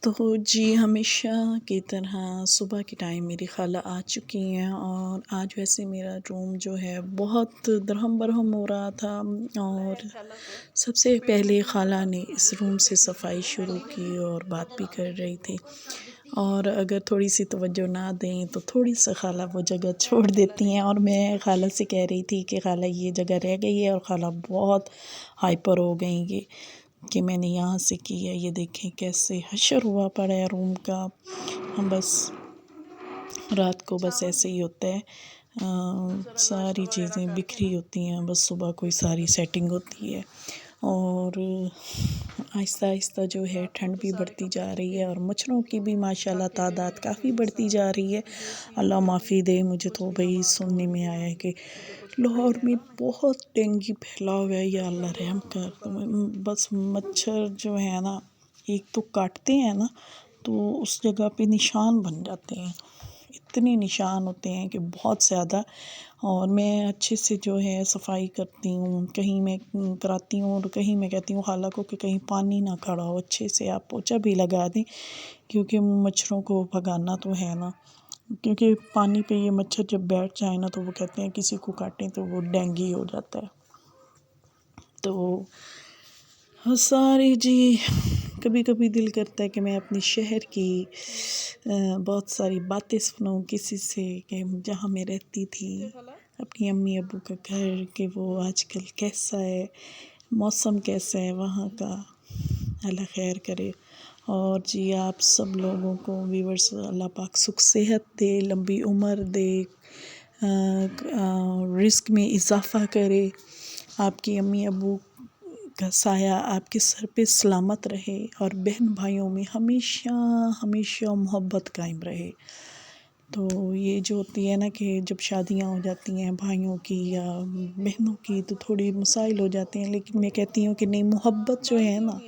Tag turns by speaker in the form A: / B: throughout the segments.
A: तो जी, हमेशा की तरह सुबह के टाइम मेरी ख़ाला आ चुकी हैं और आज वैसे मेरा रूम जो है बहुत दरहम-बरहम हो रहा था। और सबसे पहले ख़ाला ने इस रूम से सफाई शुरू की और बात भी कर रही थी। और अगर थोड़ी-सी तवज्जो ना दें तो थोड़ी-सा ख़ाला वो जगह छोड़ देती हैं। और मैं ख़ाला से कह रही थी कि ख़ाला ये जगह रह गई है, और ख़ाला बहुत हाइपर हो गई कि मैंने यहाँ से की है, ये देखें कैसे हशर हुआ पड़ा है रूम का। हम बस रात को बस ऐसे ही होता है, सारी चीज़ें बिखरी होती हैं, बस सुबह कोई सारी सेटिंग होती है। और आहिस्ता आहिस्ता जो है ठंड भी बढ़ती जा रही है और मच्छरों की भी माशाल्लाह तादाद काफ़ी बढ़ती जा रही है। अल्लाह माफ़ी दे, मुझे तो भाई सुनने में आया है कि लाहौर में बहुत डेंगू फैला हुआ है, या अल्लाह रहम कर। तो बस मच्छर जो है ना, एक तो काटते हैं ना, तो उस जगह पे निशान बन जाते हैं, इतने निशान होते हैं कि बहुत ज़्यादा। और मैं अच्छे से जो है सफाई करती हूँ, कहीं मैं कराती हूँ और कहीं मैं कहती हूँ ख़ाला को कि कहीं पानी ना खड़ा हो, अच्छे से आप पोंछा भी लगा दें, क्योंकि मच्छरों को भगाना तो है ना। क्योंकि पानी पे ये मच्छर जब बैठ जाए ना, तो वो कहते हैं किसी को काटें तो वो डेंगू हो जाता है। तो हाँ सारी जी, कभी कभी दिल करता है कि मैं अपने शहर की बहुत सारी बातें सुनाऊँ किसी से, कि जहाँ मैं रहती थी, अपनी अम्मी अब्बू का घर, कि वो आजकल कैसा है, मौसम कैसा है वहाँ का, अल्लाह खैर करे। और जी आप सब लोगों को व्यूअर्स अल्लाह पाक सुख सेहत दे, लंबी उम्र दे, रिस्क में इजाफ़ा करे, आपकी अम्मी अब्बू का साया आपके सर पे सलामत रहे, और बहन भाइयों में हमेशा हमेशा मोहब्बत कायम रहे। तो ये जो होती है ना कि जब शादियां हो जाती हैं भाइयों की या बहनों की, तो थोड़ी मसाइल हो जाते हैं, लेकिन मैं कहती हूँ कि नहीं, मोहब्बत जो है ना,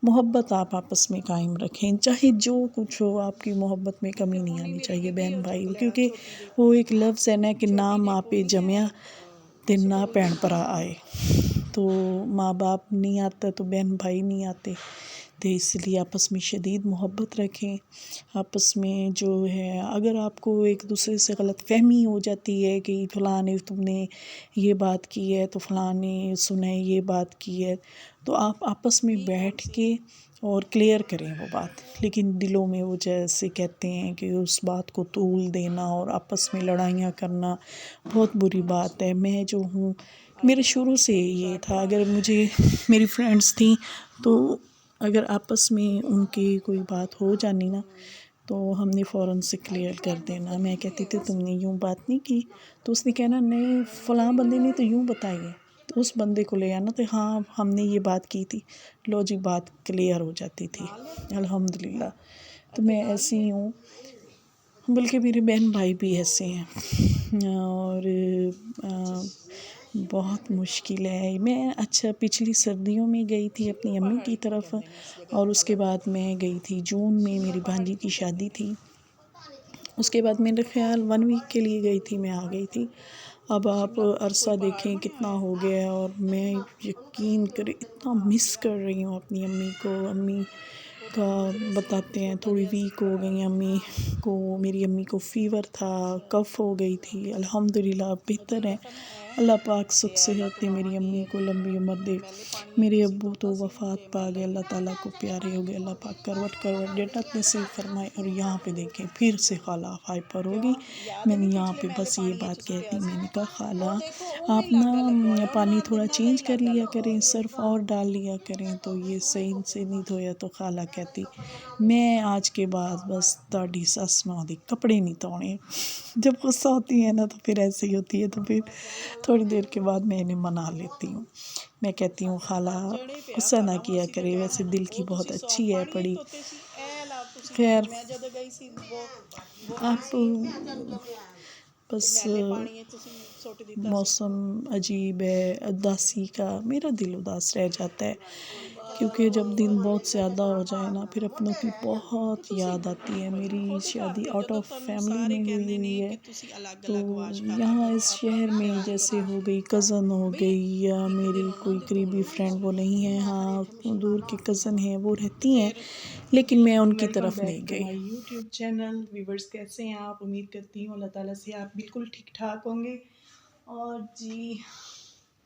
A: मोहब्बत आप आपस में कायम रखें, चाहे जो कुछ हो, आपकी मोहब्बत में कमी नहीं आनी चाहिए बहन भाई। क्योंकि वो एक लफ्ज़ है ना कि ना माँ पे जमया ते ना भैन भरा आए। तो माँ बाप नहीं आता तो बहन भाई नहीं आते। तो इसलिए आपस में शदीद मोहब्बत रखें। आपस में जो है, अगर आपको एक दूसरे से गलतफ़हमी हो जाती है कि फ़लाँ ने तुमने ये बात की है, तो फ़लाँ ने सुने ये बात की है, तो आप आपस में बैठ के और क्लियर करें वो बात। लेकिन दिलों में वो जैसे कहते हैं कि उस बात को तूल देना और आपस में लड़ाइयाँ करना बहुत बुरी बात है। मैं जो हूँ, मेरे शुरू से ये था, अगर मुझे मेरी फ्रेंड्स थी, तो अगर आपस में उनकी कोई बात हो जानी ना, तो हमने फ़ौरन से क्लियर कर देना। मैं कहती थी तुमने यूँ बात नहीं की, तो उसने कहना नहीं फ़लाँ बंदे ने तो यूँ बताई है, तो उस बंदे को ले आना, तो हाँ हमने ये बात की थी, लो जी बात क्लियर हो जाती थी अल्हम्दुलिल्लाह। तो मैं ऐसी ही हूँ, बल्कि मेरे बहन भाई भी ऐसे हैं। और बहुत मुश्किल है। मैं अच्छा पिछली सर्दियों में गई थी अपनी अम्मी की तरफ, और उसके बाद मैं गई थी जून में, मेरी भांजी की शादी थी। उसके बाद मेरे ख़्याल 1 वीक के लिए गई थी, मैं आ गई थी। अब आप अरसा देखें कितना हो गया है, और मैं यकीन करें इतना मिस कर रही हूँ अपनी अम्मी को। अम्मी का बताते हैं थोड़ी वीक हो गई अम्मी को, मेरी अम्मी को फ़ीवर था, कफ़ हो गई थी, अल्हम्दुलिल्लाह अब बेहतर है। अल्लाह पाक सुख सेहत दे, मेरी अम्मी को लंबी उम्र दे। मेरे अब्बू तो वफ़ात पा गए, अल्लाह ताला को प्यारे हो गए। अल्लाह पाक करवट करवट जन्नत नसीब फरमाए। और यहाँ पे देखें फिर से ख़ाला हाइपर होगी। मैंने यहाँ पे बस ये बात कह दी, मैंने कहा ख़ाला आप ना पानी थोड़ा चेंज कर लिया करें, सर्फ़ और डाल लिया करें, तो ये सही से नहीं धोया। तो ख़ाला कहती मैं आज के बाद बस ਤੁਹਾਡੀ ਸੱਸ मां ਦੇ कपड़े नहीं धोने। जब गुस्सा होती है ना, तो फिर ऐसे ही होती है। तो फिर थोड़ी देर के बाद मैं इन्हें मना लेती हूँ। मैं कहती हूँ ख़ाला गुस्सा ना किया करे, वैसे दिल की बहुत अच्छी है बड़ी। खैर आप बस मौसम अजीब है, उदासी का, मेरा दिल उदास रह जाता है। क्योंकि जब दिन बहुत ज़्यादा हो जाए ना, फिर अपनों की बहुत याद आती है। मेरी शादी आउट ऑफ फैमिली में हुई है, तो यहाँ इस शहर में जैसे हो गई कज़न हो गई या मेरी कोई करीबी फ्रेंड वो नहीं है। हाँ, दूर की कज़न है वो रहती हैं, लेकिन मैं उनकी तरफ नहीं गई।
B: माय यूट्यूब चैनल व्यूवर्स, कैसे हैं आप? उम्मीद करती हूँ अल्लाह ताला से आप बिल्कुल ठीक ठाक होंगे। और जी,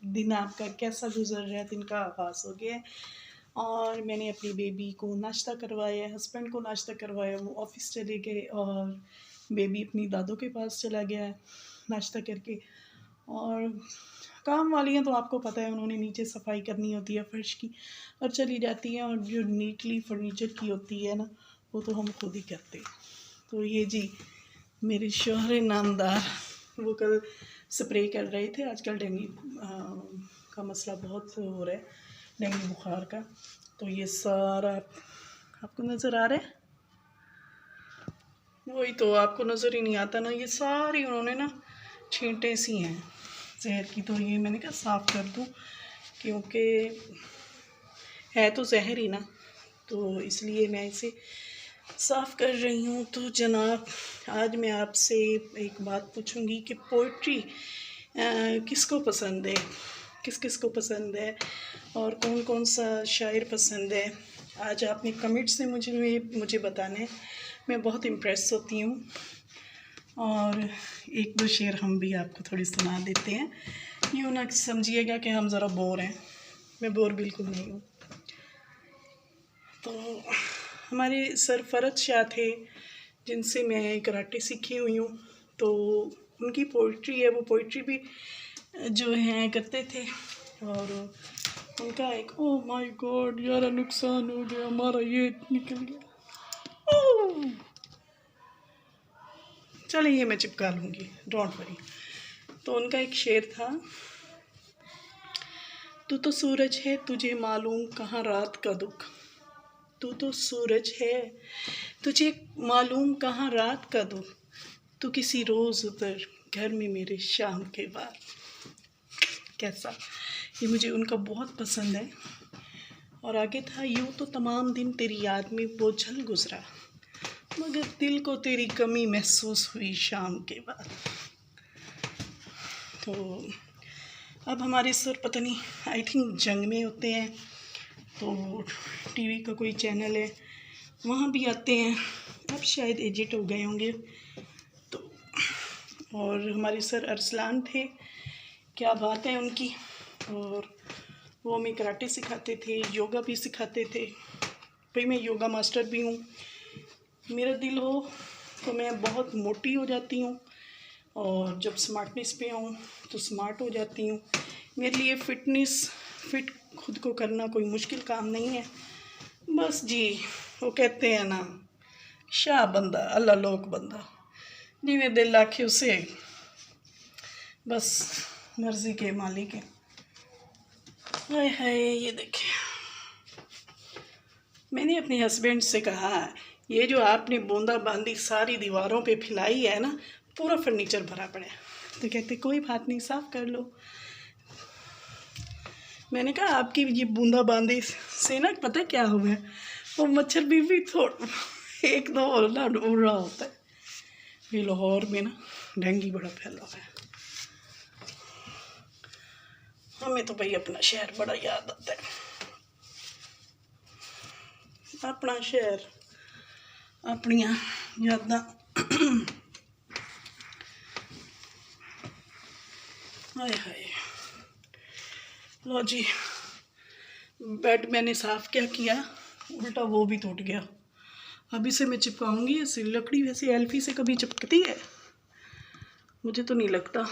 B: दिन आपका कैसा गुजर रहा है? दिन का आगाज़ हो गया है और मैंने अपनी बेबी को नाश्ता करवाया, हस्बैंड को नाश्ता करवाया, वो ऑफिस चले गए और बेबी अपनी दादों के पास चला गया है नाश्ता करके। और काम वालियाँ तो आपको पता है, उन्होंने नीचे सफाई करनी होती है फ़र्श की और चली जाती हैं, और जो नीटली फर्नीचर की होती है ना, वो तो हम खुद ही करते हैं। तो ये जी मेरे शौहर नामदार, वो कल स्प्रे कर रहे थे। आजकल डेंगू का मसला बहुत हो रहा है, डेंगू बुखार का। तो ये सारा आपको नज़र आ रहा है, वही तो आपको नज़र ही नहीं आता ना। ये सारी उन्होंने ना छींटे सी हैं जहर की, तो ये मैंने कहा साफ़ कर दूँ, क्योंकि है तो जहर ही ना, तो इसलिए मैं इसे साफ़ कर रही हूँ। तो जनाब, आज मैं आपसे एक बात पूछूंगी कि पोइट्री किसको पसंद है, किस किस को पसंद है और कौन कौन सा शायर पसंद है। आज आपने कमेंट से मुझे बताना है, मैं बहुत इम्प्रेस होती हूँ। और एक दो शेर हम भी आपको थोड़ी सुना देते हैं, यूँ ना समझिएगा कि हम ज़रा बोर हैं, मैं बोर बिल्कुल नहीं हूँ। तो हमारे सरफरत शाह थे, जिनसे मैं कराटे सीखी हुई हूँ, तो उनकी पोइट्री है, वो पोइट्री भी जो है करते थे। और उनका एक, ओ माय गॉड यार, नुकसान हो गया हमारा, ये निकल गया। ओह चलिए, ये मैं चिपका लूँगी, डोंट वरी। तो उनका एक शेर था, तू तो सूरज है तुझे मालूम कहाँ रात का दुख, तू तो सूरज है तुझे मालूम कहाँ रात का दुख, तू किसी रोज़ उतर घर में मेरे शाम के बाद। कैसा, ये मुझे उनका बहुत पसंद है। और आगे था, यूँ तो तमाम दिन तेरी याद में बोझल गुजरा, मगर दिल को तेरी कमी महसूस हुई शाम के बाद। तो अब हमारे सर पता नहीं, आई थिंक जंग में होते हैं, तो टीवी का कोई चैनल है वहाँ भी आते हैं, अब शायद एजिट हो गए होंगे। तो और हमारे सर अरसलान थे, क्या बात है उनकी। और वो हमें कराटे सिखाते थे, योगा भी सिखाते थे। भाई मैं योगा मास्टर भी हूँ। मेरा दिल हो तो मैं बहुत मोटी हो जाती हूँ, और जब स्मार्टनेस पे आऊँ तो स्मार्ट हो जाती हूँ। मेरे लिए फिट खुद को करना कोई मुश्किल काम नहीं है। बस जी, वो कहते हैं ना, शाह बंदा अल्लाह लोक बंदा, जिन्हें दिल आखे उसे, बस मर्ज़ी के मालिक है। हाय हाय, ये देखिए, मैंने अपने हस्बैंड से कहा, ये जो आपने बूंदा बांदी सारी दीवारों पे फैलाई है ना, पूरा फर्नीचर भरा पड़ा है। तो कहते कोई बात नहीं, साफ़ कर लो। मैंने कहा आपकी ये बूंदा बांदी से ना पता क्या हुआ है, वो मच्छर भी थोड़ा एक दो और ना उड़ रहा होता है। ये लाहौर में ना डेंगू बड़ा फैला हुआ है। हमें तो भाई अपना शहर बड़ा याद आता है, अपना शहर, अपनियां यादां। हाय हाय, लो जी, बेड मैंने साफ़ क्या किया, उल्टा वो भी टूट गया। अब इसे मैं चिपकाऊंगी ऐसे। लकड़ी वैसे एल्फी से कभी चिपकती है? मुझे तो नहीं लगता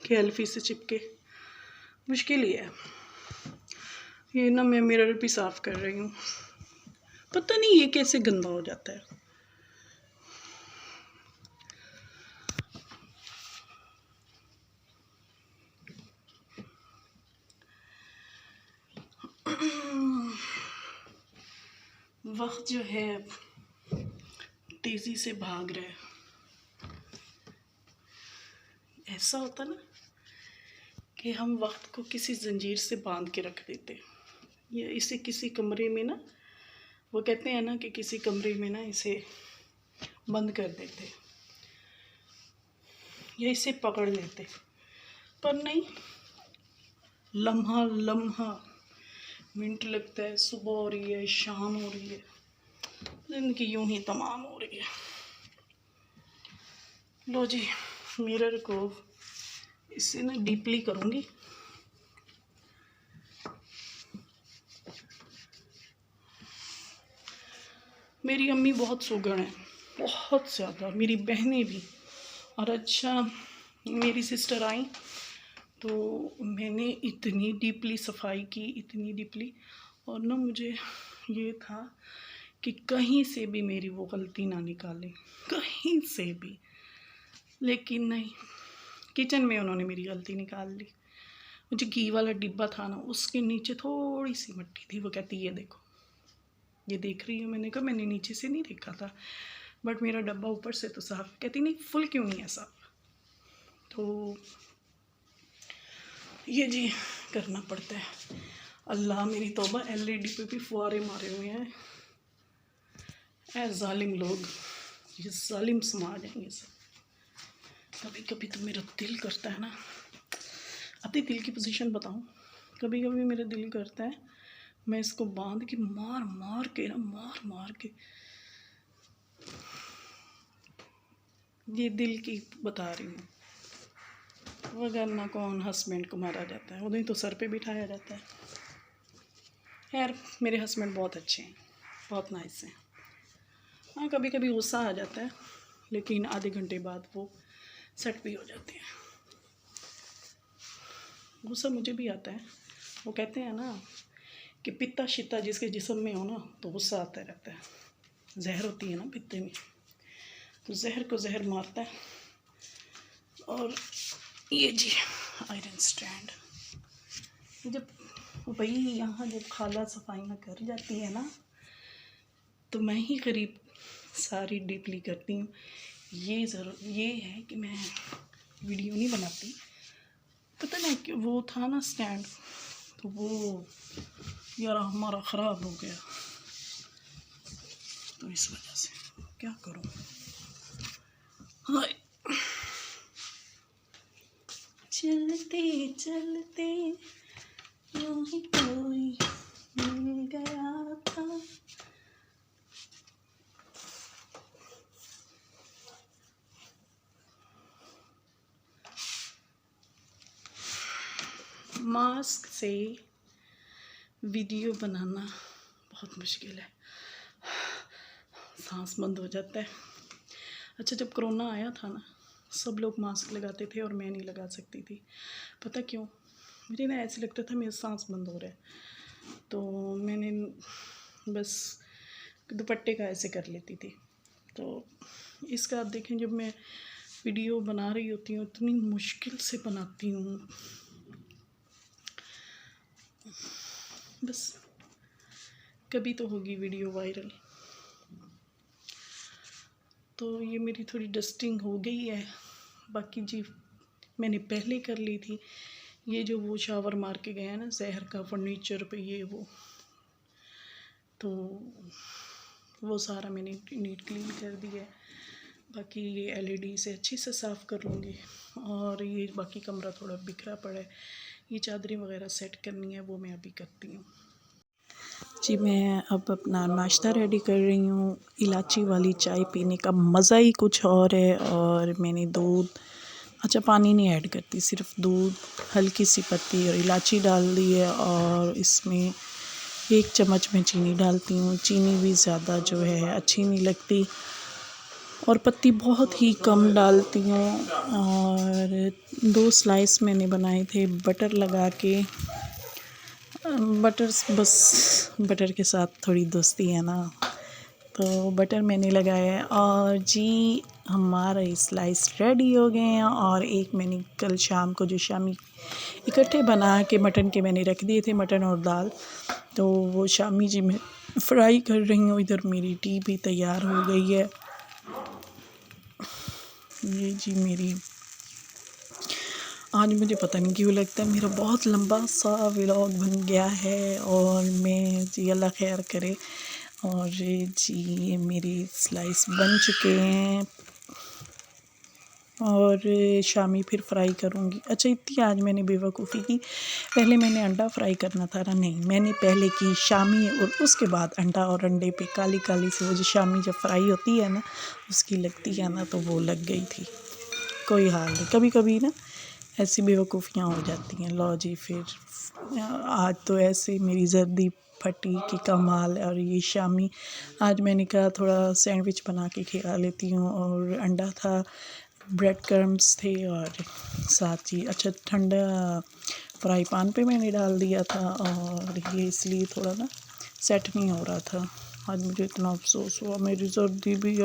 B: कि एल्फी से चिपके, मुश्किल ही है। ये ना मैं मिरर भी साफ़ कर रही हूँ, पता नहीं ये कैसे गंदा हो जाता है। वक्त जो है तेज़ी से भाग रहा है। ऐसा होता ना कि हम वक्त को किसी जंजीर से बांध के रख देते, ये इसे किसी कमरे में ना, वो कहते हैं ना कि किसी कमरे में ना इसे बंद कर देते या इसे पकड़ लेते, पर नहीं, लम्हा लम्हा मिनट लगता है, सुबह हो रही है, शाम हो रही है, जिंदगी यूं ही तमाम हो रही है। लो जी, मिरर को इससे ना डीपली करूँगी। मेरी अम्मी बहुत सुगड़ हैं, बहुत ज़्यादा, मेरी बहनें भी। और अच्छा, मेरी सिस्टर आई तो मैंने इतनी डीपली सफाई की, इतनी डीपली, और ना मुझे ये था कि कहीं से भी मेरी वो गलती ना निकालें, कहीं से भी। लेकिन नहीं, किचन में उन्होंने मेरी गलती निकाल ली। मुझे घी वाला डिब्बा था ना, उसके नीचे थोड़ी सी मिट्टी थी। वो कहती ये देखो, ये देख रही हूँ। मैंने कहा मैंने नीचे से नहीं देखा था, बट मेरा डब्बा ऊपर से तो साफ। कहती नहीं, फुल क्यों नहीं है साफ। तो ये जी करना पड़ता है। अल्लाह मेरी तौबा, एलईडी पे भी फुहारे मारे हुए हैं। ऐ जालिम लोग, ये जालिम समाज हैं ये सब। कभी कभी तो मेरा दिल करता है ना, अपने दिल की पोजीशन बताऊं, कभी कभी मेरा दिल करता है मैं इसको बांध के मार मार के ना, मार मार के, ये दिल की बता रही हूँ, वरना कौन हस्बैंड को मारा जाता है, उन्हें तो सर पे बिठाया जाता है। खैर, मेरे हस्बैंड बहुत अच्छे हैं, बहुत नाइस हैं। हाँ, कभी कभी गुस्सा आ जाता है, लेकिन आधे घंटे बाद वो सेट भी हो जाते हैं। गुस्सा मुझे भी आता है। वो कहते हैं ना कि पित्ता शिता जिसके जिस्म में हो ना, तो गुस्सा आता रहता है। जहर होती है ना पित्ते में, तो जहर को जहर मारता है। और ये जी आयरन स्टैंड, जब भाई यहाँ जब खाला सफाइयाँ कर जाती है ना, तो मैं ही करीब सारी डीपली करती हूँ। ये है कि मैं वीडियो नहीं बनाती, पता नहीं कि वो था ना स्टैंड, तो वो यार हमारा ख़राब हो गया, तो इस वजह से क्या करूँ। हाय, चलते चलते यूं ही कोई मिल गया था। मास्क से वीडियो बनाना बहुत मुश्किल है, सांस बंद हो जाता है। अच्छा, जब कोरोना आया था ना, सब लोग मास्क लगाते थे और मैं नहीं लगा सकती थी। पता क्यों? मुझे ना ऐसे लगता था मेरा सांस बंद हो रहा है, तो मैंने बस दुपट्टे का ऐसे कर लेती थी। तो इसका आप देखें, जब मैं वीडियो बना रही होती हूँ, इतनी मुश्किल से बनाती हूँ, बस कभी तो होगी वीडियो वायरल। तो ये मेरी थोड़ी डस्टिंग हो गई है, बाकी जी मैंने पहले कर ली थी। ये जो वो शावर मार के गया ना जहर का फर्नीचर पे, ये वो, तो वो सारा मैंने नीट क्लीन कर दिया है। बाकी ये एलईडी से अच्छी से साफ़ कर लूँगी। और ये बाकी कमरा थोड़ा बिखरा पड़ा है, ये चादरें वगैरह सेट करनी है, वो मैं अभी करती हूँ। जी, मैं अब अपना नाश्ता रेडी कर रही हूँ। इलायची वाली चाय पीने का मज़ा ही कुछ और है। और मैंने दूध, अच्छा पानी नहीं ऐड करती, सिर्फ दूध, हल्की सी पत्ती और इलायची डाल दी है। और इसमें 1 चम्मच में चीनी डालती हूँ। चीनी भी ज़्यादा जो है अच्छी नहीं लगती, और पत्ती बहुत ही कम डालती हूँ। और 2 स्लाइस मैंने बनाए थे बटर लगा के। बटर, बस बटर के साथ थोड़ी दोस्ती है ना, तो बटर मैंने लगाया है। और जी हमारे स्लाइस रेडी हो गए हैं। और एक मैंने कल शाम को जो शामी इकट्ठे बना के मटन के मैंने रख दिए थे, मटन और दाल, तो वो शामी जी मैं फ्राई कर रही हूँ। इधर मेरी टी भी तैयार हो गई है। ये जी मेरी,
A: आज मुझे पता नहीं क्यों लगता है मेरा बहुत लंबा सा व्लॉग बन गया है, और मैं जी अल्लाह खैर करे। और जी ये मेरी स्लाइस बन चुके हैं, और शामी फिर फ्राई करूँगी। अच्छा इतनी आज मैंने बेवकूफ़ी की, पहले मैंने अंडा फ्राई करना था ना, नहीं मैंने पहले की शामी और उसके बाद अंडा, और अंडे पे काली काली सी वो जो शामी जब फ्राई होती है ना उसकी लगती है ना, तो वो लग गई थी। कोई हाल नहीं, कभी कभी ना ऐसी बेवकूफ़ियाँ हो जाती हैं। लो जी फिर आज तो ऐसे मेरी जर्दी फटी कि कमाल। और ये शामी आज मैंने कहा थोड़ा सैंडविच बना के खिला लेती हूँ, और अंडा था, ब्रेड क्रम्स थे, और साथ ही अच्छा ठंडा फ्राई पैन पे मैंने डाल दिया था, और ये इसलिए थोड़ा ना सेट नहीं हो रहा था। आज मुझे इतना अफसोस हुआ, मेरी सर्दी भी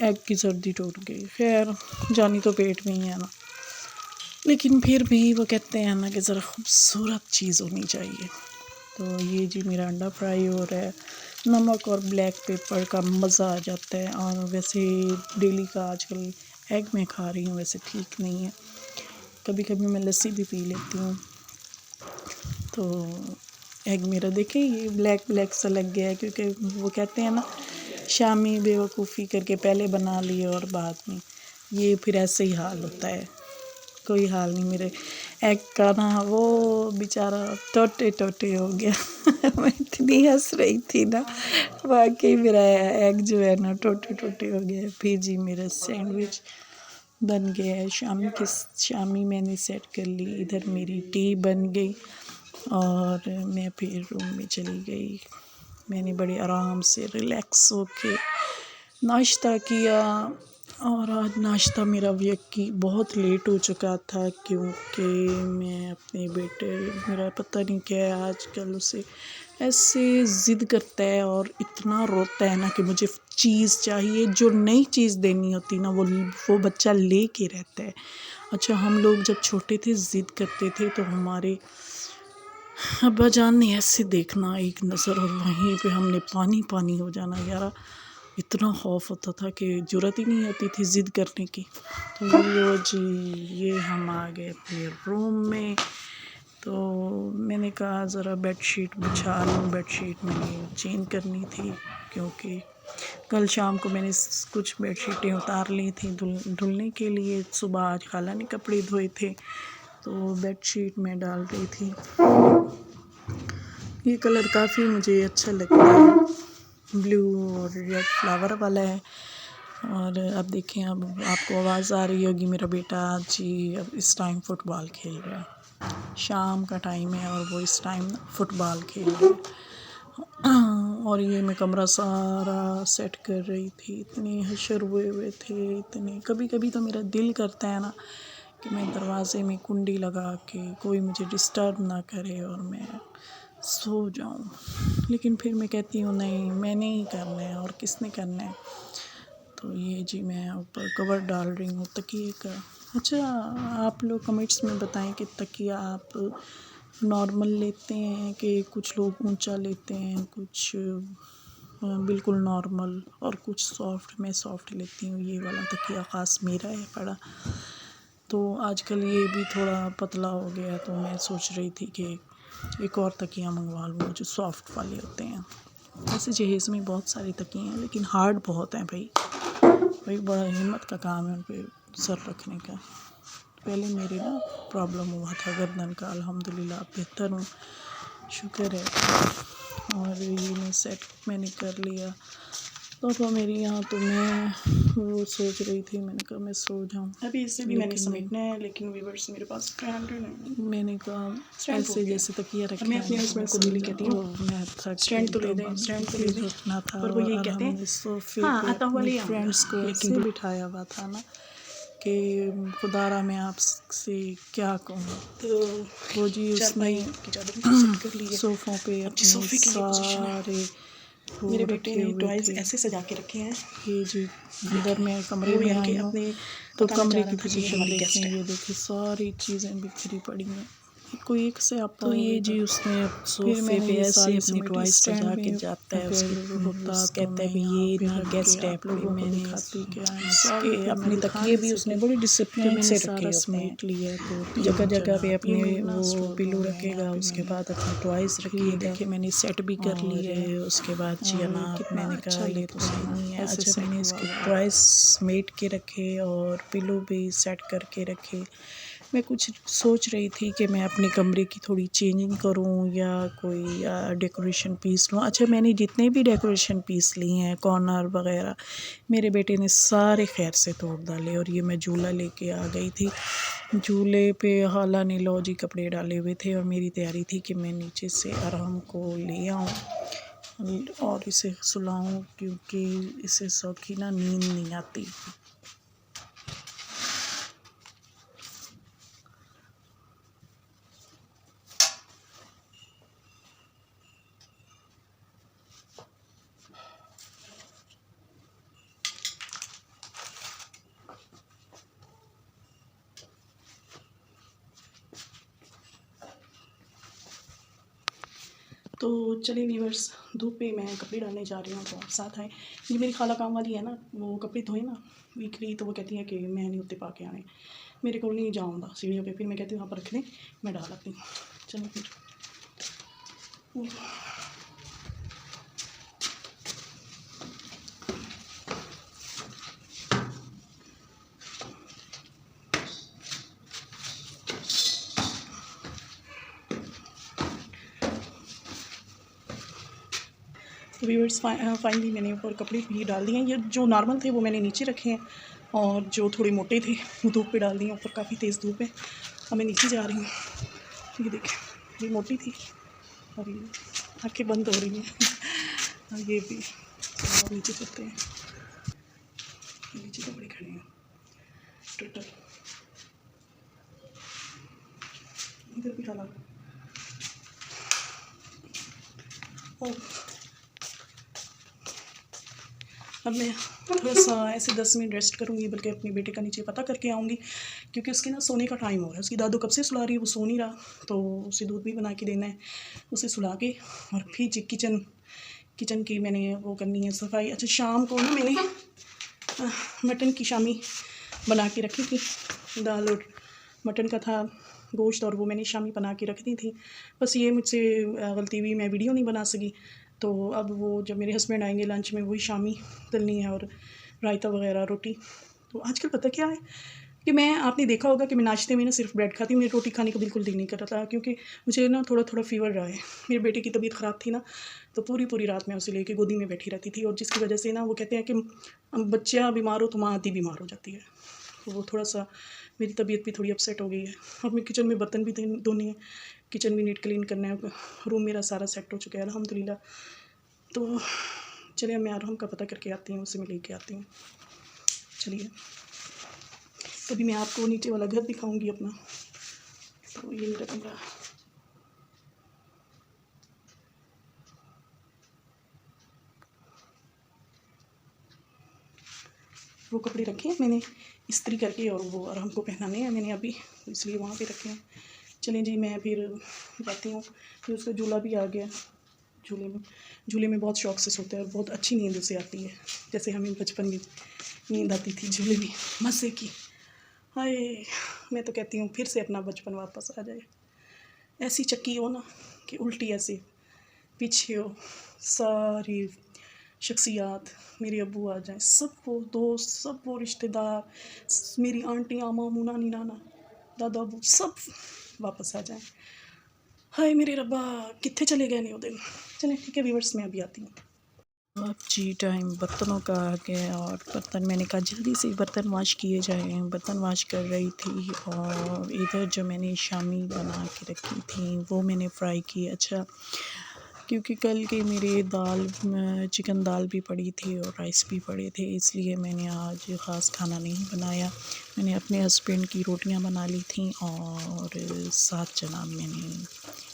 A: एग की सर्दी टूट गई। खैर जानी तो पेट में ही है ना, लेकिन फिर भी वो कहते हैं ना कि ज़रा खूबसूरत चीज़ होनी चाहिए। तो ये जी मेरा अंडा फ्राई हो रहा है, नमक और ब्लैक पेपर का मज़ा आ जाता है। और वैसे डेली का आजकल एग मैं खा रही हूँ, वैसे ठीक नहीं है, कभी कभी मैं लस्सी भी पी लेती हूँ। तो एग मेरा देखें ये ब्लैक ब्लैक सा लग गया है, क्योंकि वो कहते हैं ना शामी बेवकूफ़ी करके पहले बना लिए और बाद में ये फिर ऐसे ही हाल होता है। कोई हाल नहीं, मेरे एग का ना वो बेचारा टोटे टोटे हो गया मैं इतनी हंस रही थी ना, वाकई मेरा एग जो है ना टोटे टोटे हो गया। फिर जी मेरा सैंडविच बन गया है, शामी मैंने सेट कर ली, इधर मेरी टी बन गई, और मैं फिर रूम में चली गई। मैंने बड़े आराम से रिलैक्स होके नाश्ता किया, और आज नाश्ता मेरा यकी बहुत लेट हो चुका था, क्योंकि मैं अपने बेटे, मेरा पता नहीं क्या है आजकल, उसे ऐसे ज़िद करता है और इतना रोता है ना कि मुझे चीज़ चाहिए, जो नई चीज़ देनी होती ना वो बच्चा ले के रहता है। अच्छा हम लोग जब छोटे थे ज़िद करते थे तो हमारे अब्बा जान ने ऐसे देखना एक नज़र, और वहीं पे हमने पानी पानी हो जाना यार, इतना खौफ होता था कि जुर्रत ही नहीं होती थी ज़िद करने की। तो ये जी ये हम आ गए अपने रूम में। तो मैंने कहा ज़रा बेडशीट बिछा लूँ, बेडशीट मैंने चेंज करनी थी, क्योंकि कल शाम को मैंने कुछ बेडशीटें उतार ली थी धुलने के लिए। सुबह आज खाला ने कपड़े धोए थे, तो बेडशीट मैं डाल रही थी। ये कलर काफ़ी मुझे अच्छा लगता है, ब्लू और रेड फ्लावर वाला है। और अब देखें, अब आपको आवाज़ आ रही होगी, मेरा बेटा जी अब इस टाइम फ़ुटबॉल खेल रहा है, शाम का टाइम है और वो इस टाइम फ़ुटबॉल खेल रहा है। और ये मैं कमरा सारा सेट कर रही थी, इतने हशर हुए थे, इतने कभी कभी तो मेरा दिल करता है ना कि मैं दरवाज़े में कुंडी लगा के कोई मुझे डिस्टर्ब ना करे और मैं सो जाऊं, लेकिन फिर मैं कहती हूँ नहीं, मैंने ही करना है और किसने करना है। तो ये जी मैं ऊपर कवर डाल रही हूँ तकिए का। अच्छा आप लोग कमेंट्स में बताएं कि तकिया आप नॉर्मल लेते हैं कि कुछ लोग ऊंचा लेते हैं, कुछ बिल्कुल नॉर्मल, और कुछ सॉफ्ट। मैं सॉफ्ट लेती हूँ, ये वाला तकिया ख़ास मेरा है पड़ा। तो आजकल ये भी थोड़ा पतला हो गया, तो मैं सोच रही थी कि एक और तकिया मंगवा लूँ जो सॉफ्ट वाले होते हैं। वैसे जहेज़ में बहुत सारे तकिए हैं, लेकिन हार्ड बहुत हैं भाई बड़ा हिम्मत का काम है उन पर सर रखने का। पहले मेरे ना प्रॉब्लम हुआ था गर्दन का, अल्हम्दुलिल्लाह बेहतर हूँ, शुक्र है। और ये मैं सेट मैंने कर लिया। तो मेरी यहाँ तो मैं वो सोच रही थी, मैंने कहा मैं सो जाऊँ,
B: अभी इसे भी मैंने समेटना है, लेकिन व्यूअर्स मेरे पास स्टैंड नहीं।
A: मैंने कहा ऐसे जैसे तकिया रखे,
B: मैं अपने हस्बैंड को डेली कहती हूँ
A: मैं
B: स्टैंड तो ले दें, स्टैंड तो ले दें,
A: रखना था,
B: पर वो यही
A: और
B: कहते
A: हमने
B: हैं
A: सोफे
B: हाँ
A: पे
B: आता हुआ ले
A: अपने
B: आऊँगा,
A: फ्रेंड्स को ऐसे
B: लेकिन
A: बिठाया हुआ था ना कि खुदारा मैं आपसे क्या कहूँ।
B: तो
A: वो जी उसने
B: की चादर सेट कर ली है।
A: सोफ़ों पे
B: अब जी
A: अपने
B: सोफ़े की ये पोजीशन है,
A: सारे वो
B: मेरे बेटे
A: रखे
B: ने
A: हुए
B: टॉयज़
A: थे।
B: ऐसे सजा के रखे हैं,
A: ये जी इधर मैं कमरे
B: वो
A: में
B: यानी कि
A: आई हूँ,
B: अपने
A: तो
B: बताना चाह
A: कमरे
B: रहा
A: की
B: था कि ये
A: पोजीशन
B: हमारी गेस्ट
A: देखें,
B: है।
A: ये देखिए सारी चीज़ें बिखरी पड़ी हैं। कोई एक से आप
B: तो ये जी
A: उसने
B: फिर
A: सोफे
B: मैंने
A: पे
B: ये
A: ऐसे
B: सारी
A: अपनी
B: समेटी
A: टॉयज
B: स्टैंड
A: सजा के
B: में,
A: जाता है, उसके
B: अगर होता तो
A: कहता है
B: मैं
A: भी
B: यहाँ
A: ये
B: पे
A: ना
B: रख
A: गेस्ट
B: के
A: है,
B: आप
A: फिर
B: लोगों को
A: मैंने
B: दिखाती कि आई एम
A: उसके
B: सॉरी, फिर मैं
A: अपनी
B: दिखा
A: तकिए
B: नहीं
A: भी उसने
B: सकी।
A: बड़ी
B: जब
A: डिसिप्लिन
B: मैंने
A: से
B: सारा
A: रखे होते हैं,
B: समेट लिया तो
A: जगह
B: तीन
A: जगह पे
B: जनाब ये
A: अपने
B: मेरे
A: वो
B: लास्ट
A: पिल्लू
B: रूम है, यहाँ
A: रखेगा,
B: पे
A: उसके
B: मैंने
A: बाद अपनी टॉयज
B: फिर ये
A: रखिएगा।
B: देखिए मैंने सेट भी कर ली
A: और
B: है।
A: उसके बाद जी
B: और
A: जनाब
B: कितना
A: मैंने
B: अच्छा
A: कहा ये तो
B: लगता है
A: सही
B: ना,
A: नहीं है।
B: ऐसे
A: अच्छा
B: सेट
A: मैंने
B: हुआ
A: इसके
B: हुआ है।
A: टॉयज समेट के रखे और पिल्लू भी सेट करके रखे। मैं कुछ सोच रही थी कि मैं अपने कमरे की थोड़ी चेंजिंग करूं या कोई डेकोरेशन पीस लूं। अच्छा मैंने जितने भी डेकोरेशन पीस लिए हैं कॉर्नर वगैरह, मेरे बेटे ने सारे खैर से तोड़ डाले। और ये मैं झूला लेके आ गई थी। झूले पे हाला ने लो जी कपड़े डाले हुए थे और मेरी तैयारी थी कि मैं नीचे से अरहम को ले आऊँ और इसे सुलाऊं, क्योंकि इसे सौखी ना नींद नहीं आती।
B: तो चलिए व्यूअर्स, धूप पे मैं कपड़े डालने जा रही हूँ, तो आप साथ आए। ये मेरी खाला काम वाली है ना, वो कपड़े धोए ना वीकली, तो वो कहती है कि मैं नहीं उत्ते पा के आने, मेरे को नहीं जाऊँगा सीढ़ियों पे। फिर मैं कहती हूँ वहाँ पर रख दें, मैं डाल आती हूँ। चलो फिर व्यूअर्स, फाइनली मैंने ऊपर कपड़े भी डाल दिए हैं। ये जो नॉर्मल थे वो मैंने नीचे रखे हैं, और जो थोड़े मोटे थे वो धूप पे डाल दिए। ऊपर काफ़ी तेज़ धूप है, अब मैं नीचे जा रही हूँ। ये देखें, ये मोटी थी और ये आँखें बंद हो रही हैं। और ये भी, चलो नीचे चलते हैं। नीचे कपड़े खड़े हैं टोटल, इधर भी डाला। ओ, अब मैं थोड़ा सा ऐसे 10 मिनट रेस्ट करूँगी, बल्कि अपने बेटे का नीचे पता करके आऊँगी, क्योंकि उसके ना सोने का टाइम हो रहा है। उसकी दादू कब से सुला रही है, वो सो नहीं रहा, तो उसे दूध भी बना के देना है। उसे सुला के और फिर किचन की मैंने वो करनी है सफाई। अच्छा शाम को ना मैंने मटन की शामी बना के रखी थी, दाल और मटन का था गोश्त, और वो मैंने शामी बना के रख दी थी। बस ये मुझसे गलती हुई, मैं वीडियो नहीं बना सकी। तो अब वो जब मेरे हस्बैंड आएंगे लंच में वही शामी तलनी है, और रायता वगैरह, रोटी। तो आजकल पता क्या है कि मैं, आपने देखा होगा कि मैं नाश्ते में ना सिर्फ ब्रेड खाती हूँ, मेरी रोटी खाने का बिल्कुल दिल नहीं कर रहा था, क्योंकि मुझे ना थोड़ा थोड़ा फीवर रहा है। मेरे बेटे की तबीयत ख़राब थी ना, तो पूरी पूरी रात मैं उसे लेके गोदी में बैठी रहती थी, और जिसकी वजह से ना वो कहते हैं कि बच्चा बीमार हो तो माँ आधी बीमार हो जाती है। तो वो थोड़ा सा मेरी तबीयत भी थोड़ी अपसेट हो गई है। अब मैं किचन में बर्तन भी धोने हैं, किचन भी नीट क्लीन करना है, रूम मेरा सारा सेट हो चुका है अल्हम्दुलिल्लाह। तो चलिए मैं आराम का पता करके आती हूँ, उसे मैं लेके आती हूँ। चलिए तभी मैं आपको नीचे वाला घर दिखाऊंगी अपना। तो ये मेरा कमरा, वो कपड़े रखे हैं मैंने इस्त्री करके, और वो आराम को पहनाने हैं मैंने अभी, तो इसलिए वहाँ पे रखे हैं। चलें जी, मैं फिर जाती हूँ। फिर उसका झूला भी आ गया। झूले में बहुत शौक से सोता है, और बहुत अच्छी नींद उसे आती है, जैसे हमें बचपन में नींद आती थी झूले में मज़े की। हाय, मैं तो कहती हूँ फिर से अपना बचपन वापस आ जाए। ऐसी चक्की हो ना कि उल्टी ऐसे पीछे हो, सारी शख्सियात मेरे अब्बू आ जाएं, सब वो दोस्त, सब वो रिश्तेदार, मेरी आंटियाँ, मामू, नानी, नाना, दादा, अबू, सब वापस आ जाएं। हाय मेरे रब्बा, कितने चले गए नहीं वो दिन। चलें ठीक है व्यूअर्स, मैं अभी आती हूँ।
A: अब जी टाइम बर्तनों का आ गया, और बर्तन मैंने कहा जल्दी से बर्तन वॉश किए जाएँ। बर्तन वॉश कर रही थी, और इधर जो मैंने शामी बना के रखी थी वो मैंने फ्राई की। अच्छा, क्योंकि कल के मेरे दाल चिकन दाल भी पड़ी थी और राइस भी पड़े थे, इसलिए मैंने आज ख़ास खाना नहीं बनाया। मैंने अपने हस्बैंड की रोटियां बना ली थी, और साथ जनाब मैंने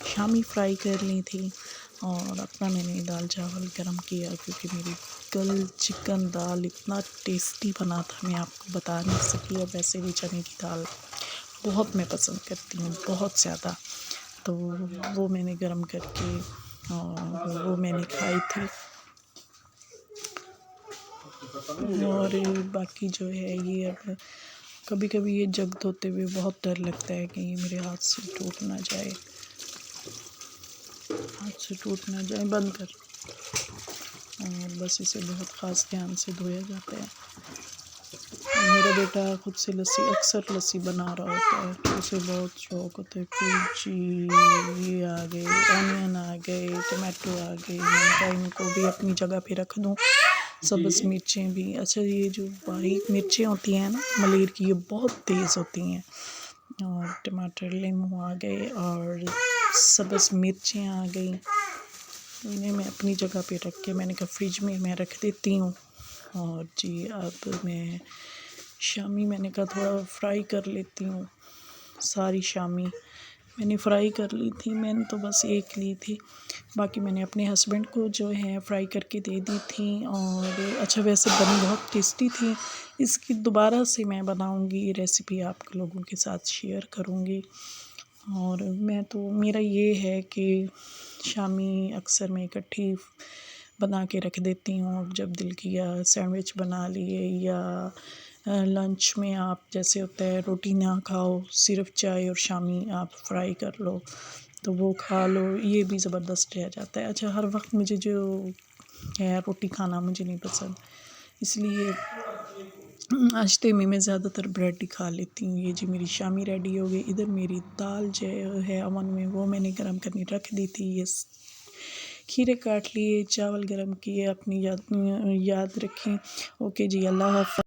A: शामी फ्राई कर ली थी, और अपना मैंने दाल चावल गरम किया, क्योंकि मेरी कल चिकन दाल इतना टेस्टी बना था, मैं आपको बता नहीं सकी। और वैसे भी चने की दाल बहुत मैं पसंद करती हूँ, बहुत ज़्यादा। तो वो मैंने गरम करके और वो मैंने खाई थी। और बाकी जो है ये अब कभी कभी ये जग धोते हुए बहुत डर लगता है कि ये मेरे हाथ से टूट ना जाए, हाथ से टूट ना जाए। बंद कर। और बस इसे बहुत ख़ास ध्यान से धोया जाता है। और मेरा बेटा खुद से लस्सी, अक्सर लस्सी बना रहा होता है, तो उसे बहुत शौक़ होता है कि जी ये आ गए, ऑनियन आ गए, टमाटो आ गए। मैंने कहा इनको भी अपनी जगह पे रख दूँ, सब्ज़ मिर्चें भी। अच्छा, ये जो बारीक मिर्चें होती हैं ना मलेर की, ये बहुत तेज़ होती हैं। और टमाटर, नींबू आ गए और सब्ज़ मिर्चें आ गई। इन्हें मैं अपनी जगह पे रख के मैंने कहा फ्रिज में मैं रख देती हूँ। और जी अब मैं शामी मैंने कहा थोड़ा फ्राई कर लेती हूँ। सारी शामी मैंने फ्राई कर ली थी, मैंने तो बस एक ली थी, बाकी मैंने अपने हस्बैंड को जो है फ्राई करके दे दी थी। और अच्छा, वैसे बनी बहुत टेस्टी थी। इसकी दोबारा से मैं बनाऊंगी रेसिपी, आप लोगों के साथ शेयर करूंगी। और मैं तो, मेरा ये है कि शामी अक्सर मैं इकट्ठी बना के रख देती हूँ। जब दिल किया सैंडविच बना लिए, या लंच में आप जैसे होता है रोटी ना खाओ, सिर्फ चाय और शामी आप फ्राई कर लो तो वो खा लो, ये भी ज़बरदस्त रह जाता है। अच्छा, हर वक्त मुझे जो है रोटी खाना मुझे नहीं पसंद, इसलिए नाश्ते में मैं ज़्यादातर ब्रेड ही खा लेती हूँ। ये जी मेरी शामी रेडी हो गई। इधर मेरी दाल जो है अवन में, वो मैंने गरम करनी रख दी थी। ये खीरे काट लिए, चावल गरम किए, अपनी याद रखें। ओके जी, अल्लाह हाफ़िज़।